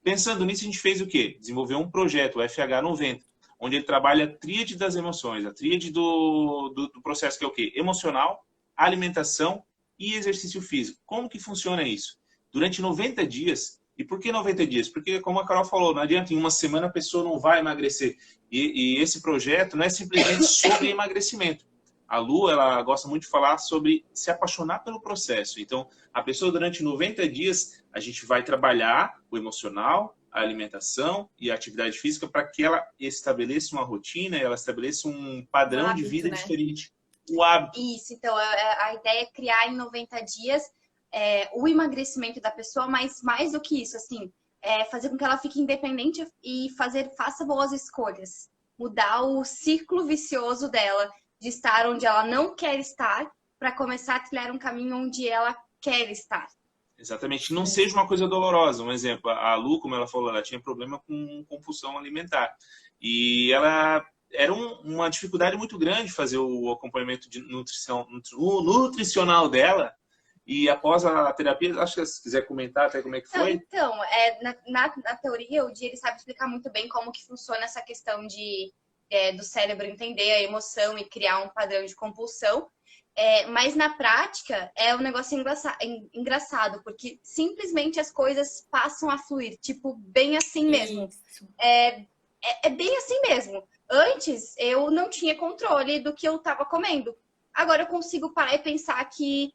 Pensando nisso, a gente fez o quê? Desenvolveu um projeto, o FH90, onde ele trabalha a tríade das emoções, a tríade do processo, que é o quê? Emocional, alimentação e exercício físico. Como que funciona isso? Durante 90 dias, e por que 90 dias? Porque, como a Carol falou, não adianta em uma semana a pessoa não vai emagrecer. E esse projeto não é simplesmente sobre emagrecimento. A Lu, ela gosta muito de falar sobre se apaixonar pelo processo. Então, a pessoa, durante 90 dias, a gente vai trabalhar o emocional, a alimentação e a atividade física para que ela estabeleça uma rotina, ela estabeleça um padrão de vida diferente. O hábito. Isso, então a ideia é criar em 90 dias o emagrecimento da pessoa, mas mais do que isso, assim, fazer com que ela fique independente e faça boas escolhas. Mudar o ciclo vicioso dela, de estar onde ela não quer estar, para começar a trilhar um caminho onde ela quer estar. Exatamente. Não seja uma coisa dolorosa. Um exemplo, a Lu, como ela falou, ela tinha problema com compulsão alimentar. E ela era uma dificuldade muito grande fazer o acompanhamento de nutricional dela. E após a terapia, acho que se quiser comentar até como é que foi. Então, na teoria, o Di, ele sabe explicar muito bem como que funciona essa questão do cérebro entender a emoção e criar um padrão de compulsão. Mas na prática é um negócio engraçado, porque simplesmente as coisas passam a fluir, tipo, bem assim mesmo. É bem assim mesmo. Antes eu não tinha controle do que eu estava comendo. Agora eu consigo parar e pensar que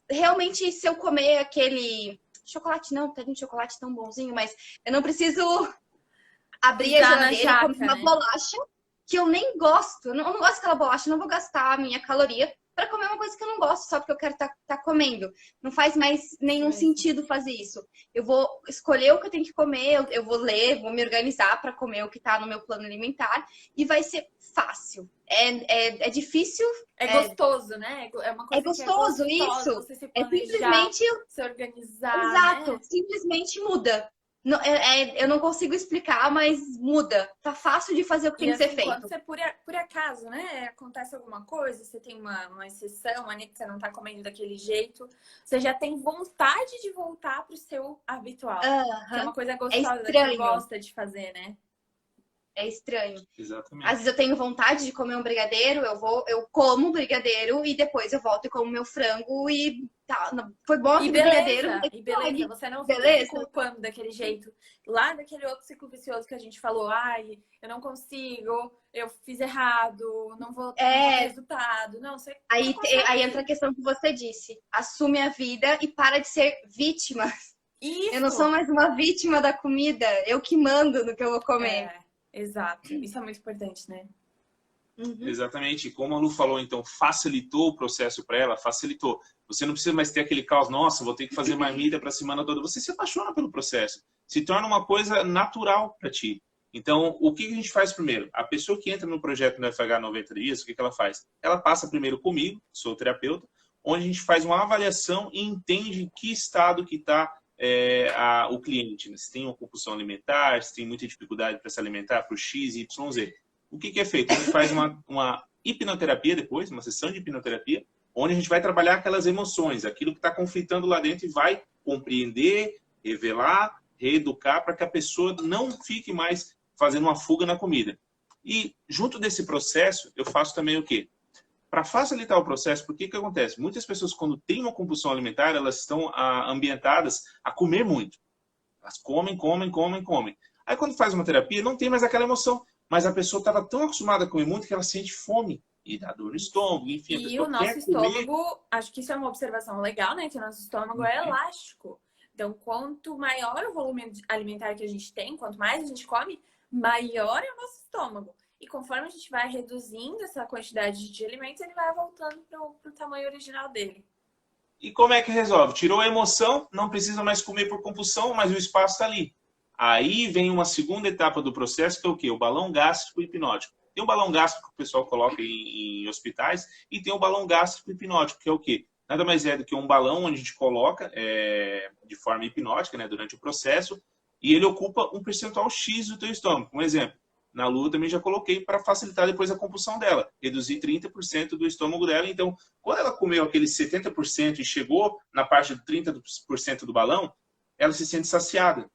realmente se eu comer aquele chocolate, não, tem um chocolate tão bonzinho, mas eu não preciso abrir a geladeira e comer uma bolacha que eu nem gosto. Eu não gosto daquela bolacha, eu não vou gastar a minha caloria para comer uma coisa que eu não gosto só porque eu quero tá comendo. Não faz mais nenhum sentido fazer isso. Eu vou escolher o que eu tenho que comer, eu vou ler, vou me organizar para comer o que está no meu plano alimentar e vai ser fácil. É difícil. É gostoso, né? É uma coisa gostoso, que é gostoso, isso. você se planejar, simplesmente se organizar. Exato, né? simplesmente muda. Eu não consigo explicar, mas muda. Tá fácil de fazer o que tem que ser feito. Quando você, por acaso, né, acontece alguma coisa, você tem uma exceção, que você não tá comendo daquele jeito, você já tem vontade de voltar pro seu habitual. Que é uma coisa gostosa, que você gosta de fazer, né? É estranho. Exatamente. Às vezes eu tenho vontade de comer um brigadeiro, eu como um brigadeiro e depois eu volto e como meu frango e tá, foi bom aquele brigadeiro. E beleza, você não fica se culpando daquele jeito. Lá daquele outro ciclo vicioso que a gente falou, ai, eu não consigo, eu fiz errado, não vou ter resultado. Não, você aí entra a questão que você disse. Assume a vida e para de ser vítima. Isso. Eu não sou mais uma vítima da comida, eu que mando no que eu vou comer. Exato, isso é muito importante, né? Uhum. Exatamente, como a Lu falou, então, facilitou o processo para ela, facilitou. Você não precisa mais ter aquele caos, nossa, vou ter que fazer marmita para a semana toda. Você se apaixona pelo processo, se torna uma coisa natural para ti. Então, o que a gente faz primeiro? A pessoa que entra no projeto no FH 90 dias, o que ela faz? Ela passa primeiro comigo, sou terapeuta, onde a gente faz uma avaliação e entende em que estado que está o cliente, né? Se tem uma compulsão alimentar, se tem muita dificuldade para se alimentar por X, Y, Z. O que é feito? A gente faz uma hipnoterapia depois, uma sessão de hipnoterapia, onde a gente vai trabalhar aquelas emoções, aquilo que está conflitando lá dentro e vai compreender, revelar, reeducar para que a pessoa não fique mais fazendo uma fuga na comida. E junto desse processo, eu faço também o quê? Para facilitar o processo, porque que acontece? Muitas pessoas, quando têm uma compulsão alimentar, elas estão ambientadas a comer muito. Elas comem. Aí, quando faz uma terapia, não tem mais aquela emoção. Mas a pessoa estava tão acostumada a comer muito que ela sente fome. E dá dor no estômago, enfim. E o nosso estômago, acho que isso é uma observação legal, né? Que o nosso estômago é elástico. Então, quanto maior o volume alimentar que a gente tem, quanto mais a gente come, maior é o nosso estômago. E conforme a gente vai reduzindo essa quantidade de alimentos, ele vai voltando pro tamanho original dele. E como é que resolve? Tirou a emoção, não precisa mais comer por compulsão, mas o espaço está ali. Aí vem uma segunda etapa do processo, que é o quê? O balão gástrico hipnótico. Tem o balão gástrico que o pessoal coloca em hospitais e tem o balão gástrico hipnótico, que é o quê? Nada mais é do que um balão onde a gente coloca de forma hipnótica, né, durante o processo, e ele ocupa um percentual X do teu estômago. Um exemplo. Na Lu também já coloquei para facilitar depois a compulsão dela. Reduzir 30% do estômago dela. Então, quando ela comeu aqueles 70% e chegou na parte de 30% do balão, ela se sente saciada.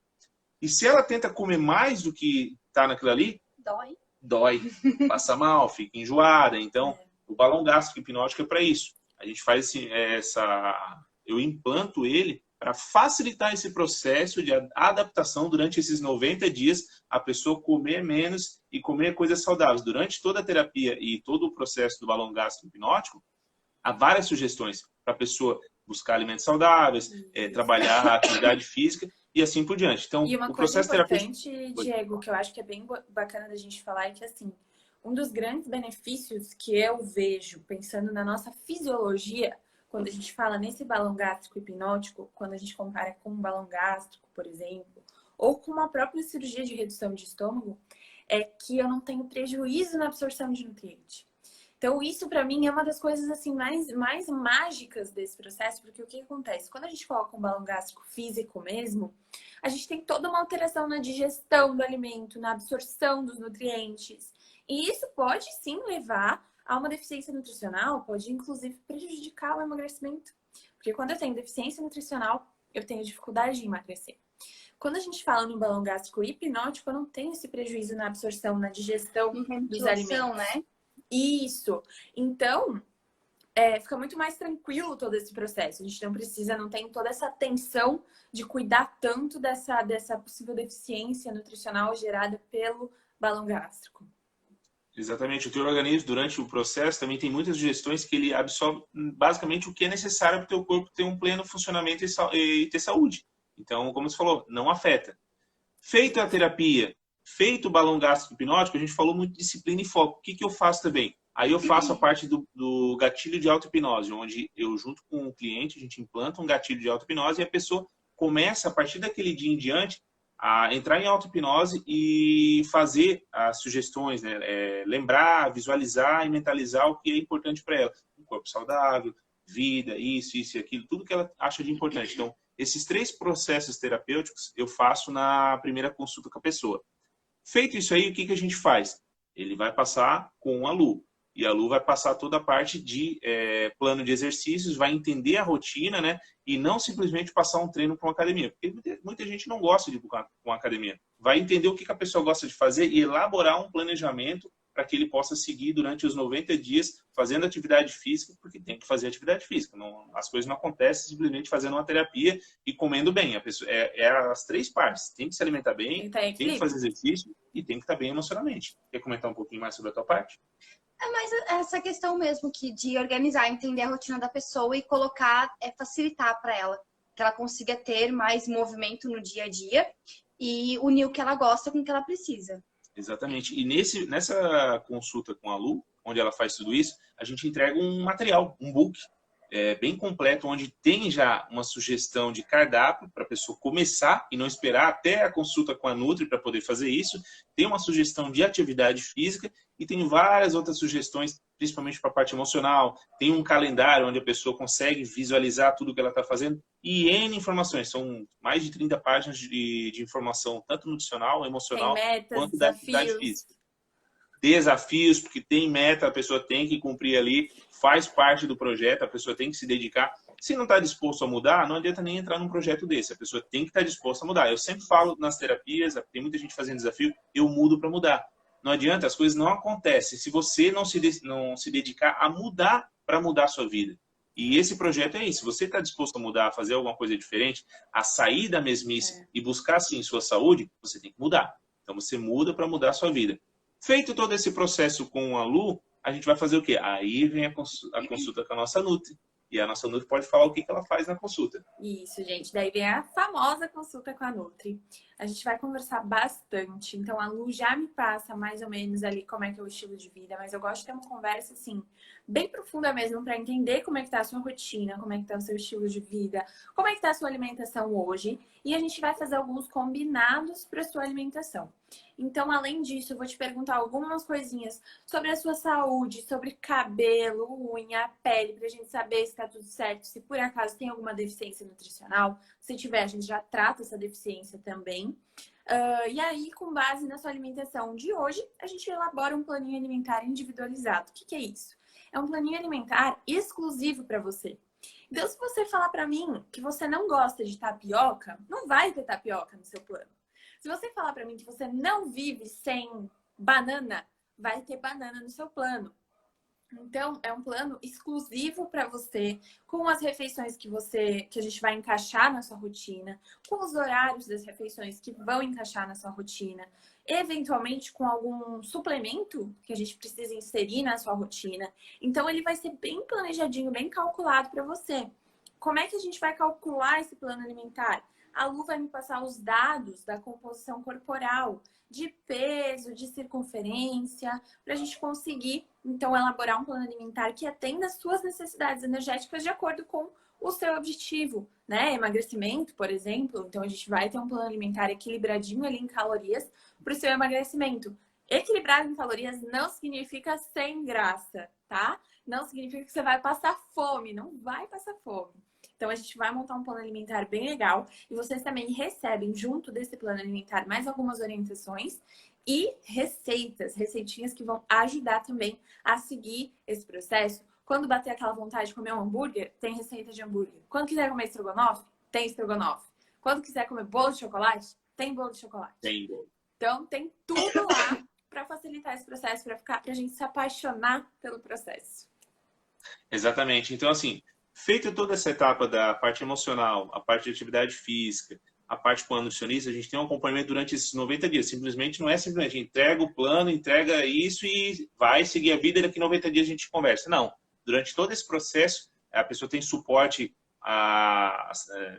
E se ela tenta comer mais do que está naquilo ali, dói, passa mal, fica enjoada. Então, o balão gástrico hipnótico é para isso. A gente faz assim, eu implanto ele para facilitar esse processo de adaptação durante esses 90 dias, a pessoa comer menos e comer coisas saudáveis. Durante toda a terapia e todo o processo do balão gástrico hipnótico, há várias sugestões para a pessoa buscar alimentos saudáveis, trabalhar a atividade física e assim por diante. Então, e uma o coisa processo importante, Diego, que eu acho que é bem bacana da gente falar é que, assim, um dos grandes benefícios que eu vejo, pensando na nossa fisiologia, quando a gente fala nesse balão gástrico hipnótico, quando a gente compara com um balão gástrico, por exemplo, ou com uma própria cirurgia de redução de estômago, é que eu não tenho prejuízo na absorção de nutriente. Então, isso para mim é uma das coisas assim mais mágicas desse processo, porque o que acontece? Quando a gente coloca um balão gástrico físico mesmo, a gente tem toda uma alteração na digestão do alimento, na absorção dos nutrientes. E isso pode sim levar a uma deficiência nutricional, pode inclusive prejudicar o emagrecimento. Porque quando eu tenho deficiência nutricional, eu tenho dificuldade de emagrecer. Quando a gente fala no balão gástrico hipnótico, eu não tenho esse prejuízo na absorção, na digestão dos alimentos. Né? Isso. Então, fica muito mais tranquilo todo esse processo. A gente não tem toda essa tensão de cuidar tanto dessa possível deficiência nutricional gerada pelo balão gástrico. Exatamente. O teu organismo, durante o processo, também tem muitas sugestões que ele absorve basicamente o que é necessário para o teu corpo ter um pleno funcionamento e ter saúde. Então, como você falou, não afeta. Feito a terapia, feito o balão gástrico hipnótico, a gente falou muito de disciplina e foco. O que eu faço também? Aí eu faço a parte do gatilho de auto-hipnose, onde eu, junto com o cliente, a gente implanta um gatilho de auto-hipnose e a pessoa começa, a partir daquele dia em diante, a entrar em auto-hipnose e fazer as sugestões, né? Lembrar, visualizar e mentalizar o que é importante para ela. Um corpo saudável, vida, isso e aquilo, tudo que ela acha de importante. Então, esses 3 processos terapêuticos eu faço na primeira consulta com a pessoa. Feito isso aí, o que a gente faz? Ele vai passar com a Lu. E a Lu vai passar toda a parte de plano de exercícios, vai entender a rotina, né? E não simplesmente passar um treino para uma academia. Porque muita gente não gosta de ir para uma academia. Vai entender o que a pessoa gosta de fazer e elaborar um planejamento para que ele possa seguir durante os 90 dias fazendo atividade física, porque tem que fazer atividade física. As coisas não acontecem simplesmente fazendo uma terapia e comendo bem. A pessoa, as 3 partes. Tem que se alimentar bem, tem que fazer exercício e tem que estar bem emocionalmente. Quer comentar um pouquinho mais sobre a tua parte? É mais essa questão mesmo de organizar, entender a rotina da pessoa e colocar, facilitar para ela, que ela consiga ter mais movimento no dia a dia e unir o que ela gosta com o que ela precisa. Exatamente. E nessa consulta com a Lu, onde ela faz tudo isso, a gente entrega um material, um book bem completo, onde tem já uma sugestão de cardápio para a pessoa começar e não esperar até a consulta com a Nutri para poder fazer isso. Tem uma sugestão de atividade física e tem várias outras sugestões, principalmente para a parte emocional. Tem um calendário onde a pessoa consegue visualizar tudo que ela está fazendo e N informações. São mais de 30 páginas de informação, tanto nutricional, emocional, quanto da atividade física. Desafios, porque tem meta, a pessoa tem que cumprir ali, faz parte do projeto, a pessoa tem que se dedicar. Se não está disposto a mudar, não adianta nem entrar num projeto desse, a pessoa tem que estar disposta a mudar. Eu sempre falo nas terapias, tem muita gente fazendo desafio, eu mudo para mudar. Não adianta, as coisas não acontecem se você não se dedicar a mudar para mudar a sua vida. E esse projeto é isso, se você está disposto a mudar, a fazer alguma coisa diferente, a sair da mesmice e buscar, sim, sua saúde, você tem que mudar. Então você muda para mudar a sua vida. Feito todo esse processo com a Lu, a gente vai fazer o quê? Aí vem a consulta com a nossa Nutri. E a nossa Nutri pode falar o que ela faz na consulta. Isso, gente. Daí vem a famosa consulta com a Nutri. A gente vai conversar bastante. Então, a Lu já me passa mais ou menos ali como é que é o estilo de vida. Mas eu gosto de ter uma conversa, assim, bem profunda mesmo, para entender como é que tá a sua rotina, como é que tá o seu estilo de vida, como é que tá a sua alimentação hoje. E a gente vai fazer alguns combinados para sua alimentação. Então, além disso, eu vou te perguntar algumas coisinhas sobre a sua saúde, sobre cabelo, unha, pele, pra gente saber se tá tudo certo, se por acaso tem alguma deficiência nutricional. Se tiver, a gente já trata essa deficiência também. E aí, com base na sua alimentação de hoje, a gente elabora um planinho alimentar individualizado. O que é isso? É um planinho alimentar exclusivo para você. Então, se você falar para mim que você não gosta de tapioca, não vai ter tapioca no seu plano. Se você falar para mim que você não vive sem banana, vai ter banana no seu plano. Então, é um plano exclusivo para você, com as refeições que a gente vai encaixar na sua rotina, com os horários das refeições que vão encaixar na sua rotina, eventualmente com algum suplemento que a gente precisa inserir na sua rotina. Então, ele vai ser bem planejadinho, bem calculado para você. Como é que a gente vai calcular esse plano alimentar? A Lu vai me passar os dados da composição corporal, de peso, de circunferência, para a gente conseguir, então, elaborar um plano alimentar que atenda às suas necessidades energéticas de acordo com o seu objetivo, né? Emagrecimento, por exemplo. Então, a gente vai ter um plano alimentar equilibradinho ali em calorias para o seu emagrecimento. Equilibrado em calorias não significa sem graça, tá? Não significa que você vai passar fome, não vai passar fome. Então, a gente vai montar um plano alimentar bem legal e vocês também recebem, junto desse plano alimentar, mais algumas orientações e receitinhas que vão ajudar também a seguir esse processo. Quando bater aquela vontade de comer um hambúrguer, tem receita de hambúrguer. Quando quiser comer estrogonofe, tem estrogonofe. Quando quiser comer bolo de chocolate, tem bolo de chocolate. Tem. Então, tem tudo lá para facilitar esse processo, para a gente se apaixonar pelo processo. Exatamente. Então, assim, feita toda essa etapa da parte emocional, a parte de atividade física, a parte com a nutricionista, a gente tem um acompanhamento durante esses 90 dias. Simplesmente não é simplesmente entrega o plano, entrega isso e vai seguir a vida e daqui 90 dias a gente conversa. Não. Durante todo esse processo, a pessoa tem suporte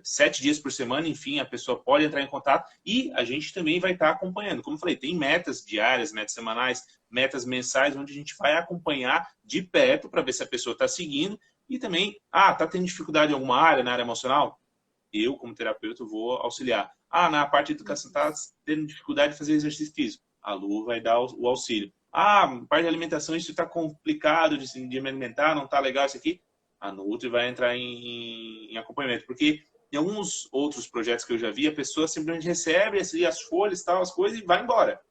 7 dias por semana, enfim, a pessoa pode entrar em contato e a gente também vai estar acompanhando. Como eu falei, tem metas diárias, metas semanais, metas mensais, onde a gente vai acompanhar de perto para ver se a pessoa está seguindo e também, está tendo dificuldade em alguma área, na área emocional? Eu, como terapeuta, vou auxiliar. Na parte de educação está tendo dificuldade de fazer exercício físico. A Lu vai dar o auxílio. Parte de alimentação, isso está complicado de me alimentar, não está legal isso aqui. A Nutri vai entrar em acompanhamento. Porque em alguns outros projetos que eu já vi, a pessoa simplesmente recebe as folhas, tal, as coisas e vai embora.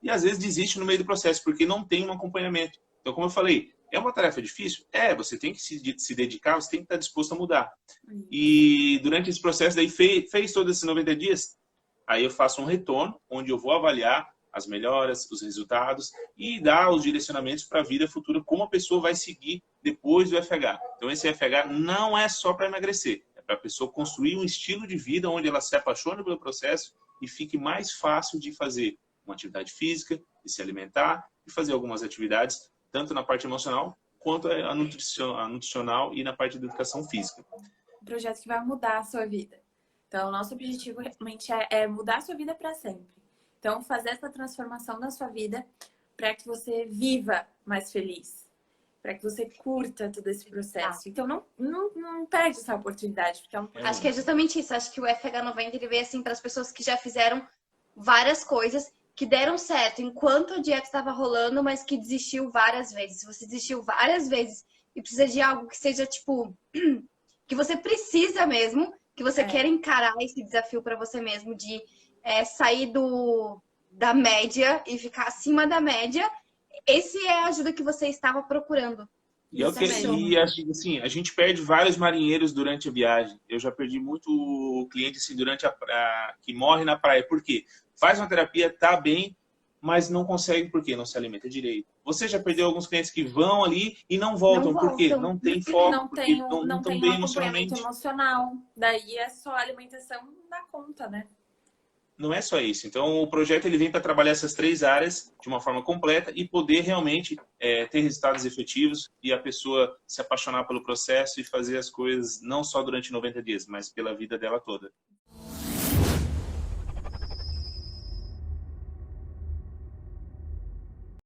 E às vezes desiste no meio do processo, porque não tem um acompanhamento. Então, como eu falei, é uma tarefa difícil? Você tem que se dedicar, você tem que estar disposto a mudar. E durante esse processo, daí fez todos esses 90 dias, aí eu faço um retorno, onde eu vou avaliar as melhoras, os resultados e dar os direcionamentos para a vida futura, como a pessoa vai seguir depois do FH. Então, esse FH não é só para emagrecer, é para a pessoa construir um estilo de vida onde ela se apaixone pelo processo e fique mais fácil de fazer uma atividade física, de se alimentar e fazer algumas atividades, tanto na parte emocional quanto a nutricional e na parte da educação física. Um projeto que vai mudar a sua vida. Então, o nosso objetivo realmente é mudar a sua vida para sempre. Então, fazer essa transformação na sua vida para que você viva mais feliz, para que você curta todo esse processo. Então, não perde essa oportunidade. Porque Acho que é justamente isso. Acho que o FH90 ele veio assim para as pessoas que já fizeram várias coisas que deram certo enquanto a dieta estava rolando, mas que desistiu várias vezes. Se você desistiu várias vezes e precisa de algo que seja, tipo, que você precisa mesmo, que você quer encarar esse desafio para você mesmo de sair da média e ficar acima da média, esse é a ajuda que você estava procurando. E assim, a gente perde vários marinheiros durante a viagem. Eu já perdi muito cliente assim, que morre na praia. Por quê? Faz uma terapia, tá bem, mas não consegue porque não se alimenta direito. Você já perdeu alguns clientes que vão ali e não voltam. Por quê? Não tem foco, não tem um bem acompanhamento emocional. Daí é só a alimentação não dá conta, né? Não é só isso. Então, o projeto ele vem para trabalhar essas 3 áreas de uma forma completa e poder realmente ter resultados efetivos e a pessoa se apaixonar pelo processo e fazer as coisas não só durante 90 dias, mas pela vida dela toda.